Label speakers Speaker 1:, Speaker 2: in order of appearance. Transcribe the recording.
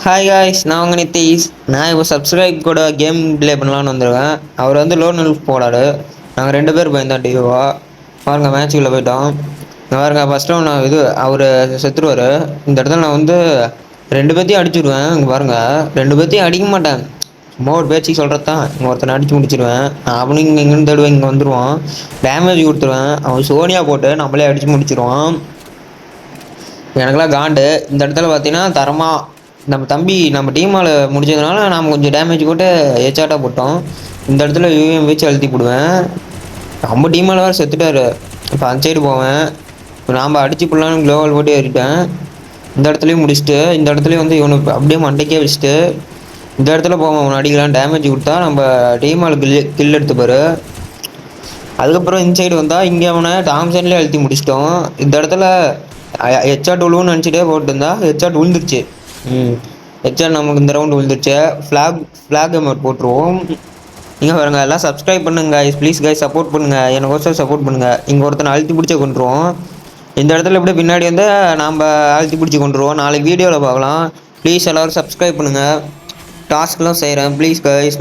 Speaker 1: Hi guys, நான் உங்கள் நித்தீஷ். நான் இப்போ சப்ஸ்கிரைப் கூட கேம் ப்ளே பண்ணலான்னு வந்துருவேன். அவர் வந்து லோன் ஹெல்ப் போடாரு. நாங்கள் 2 பேர் போயிருந்தோம் டிவோவா. பாருங்க, மேட்சுக்குள்ளே போயிட்டோம். பாருங்க, ஃபஸ்ட்டு நான் அவர் செத்துருவார். இந்த இடத்துல நான் வந்து 2 பேர்த்தையும் அடிச்சுடுவேன். இங்கே பாருங்கள், 2 பேர்த்தையும் அடிக்க மாட்டேன், சும்மா ஒரு பேச்சுக்கு சொல்கிறது தான். இங்கே ஒருத்தனை அடித்து முடிச்சிடுவேன். அவனும் இங்கே எங்கேன்னு தேடுவேன், இங்கே வந்துடுவான், டேமேஜ் கொடுத்துருவேன். அவன் சோனியா போட்டு நம்மளே அடித்து முடிச்சிடுவான். எனக்குலாம் காண்டு. இந்த இடத்துல பார்த்தீங்கன்னா தரமாக நம்ம தம்பி நம்ம டீமால் முடிஞ்சதுனால நாம் கொஞ்சம் டேமேஜ் போட்டு ஹெட்ஷாட்டாக போட்டோம். இந்த இடத்துல யூஎம் வச்சு அழுத்தி போடுவேன். நம்ம டீமால் வேறு செத்துட்டாரு. இப்போ அந்த சைடு போவேன். இப்போ நாம் அடிச்சு போடலான்னு க்ளோவல் போட்டு ஏறிட்டேன். இந்த இடத்துலையும் முடிச்சுட்டு இந்த இடத்துலையும் வந்து இவனுக்கு அப்படியே மண்டைக்கே வச்சுட்டு இந்த இடத்துல போவோம். அவனை அடிக்கலாம், டேமேஜ் கொடுத்தா நம்ம டீமால் கில் எடுத்துப்பாரு. அதுக்கப்புறம் இந்த சைடு வந்தால் இங்கே அவனை டாம்சன்லேயே அழுத்தி முடிச்சிட்டோம். இந்த இடத்துல ஹெட்ஷாட் விழுவுன்னு நினச்சிட்டே போட்டுருந்தா ஹெட்ஷாட் விழுந்துருச்சு. ஹெட்ஷாட் நமக்கு இந்த ரவுண்டு விழுந்துருச்சு. ஃப்ளாக் அமௌண்ட் போட்டுருவோம். நீங்கள் பாருங்க, எல்லாம் சப்ஸ்கிரைப் பண்ணுங்க கைஸ், ப்ளீஸ் கைஸ், சப்போர்ட் பண்ணுங்கள், எனக்கு ஒருத்தர் சப்போர்ட் பண்ணுங்கள். இங்கே ஒருத்தனை அழுத்தி பிடிச்ச கொண்டுருவோம். இந்த இடத்துல இப்படியே பின்னாடி வந்து நாம் அழுத்தி பிடிச்சி கொண்டுருவோம். நாளைக்கு வீடியோவில் பார்க்கலாம். ப்ளீஸ் எல்லோரும் சப்ஸ்கிரைப் பண்ணுங்கள். டாஸ்க்லாம் செய்கிறேன், ப்ளீஸ் கைஸ்.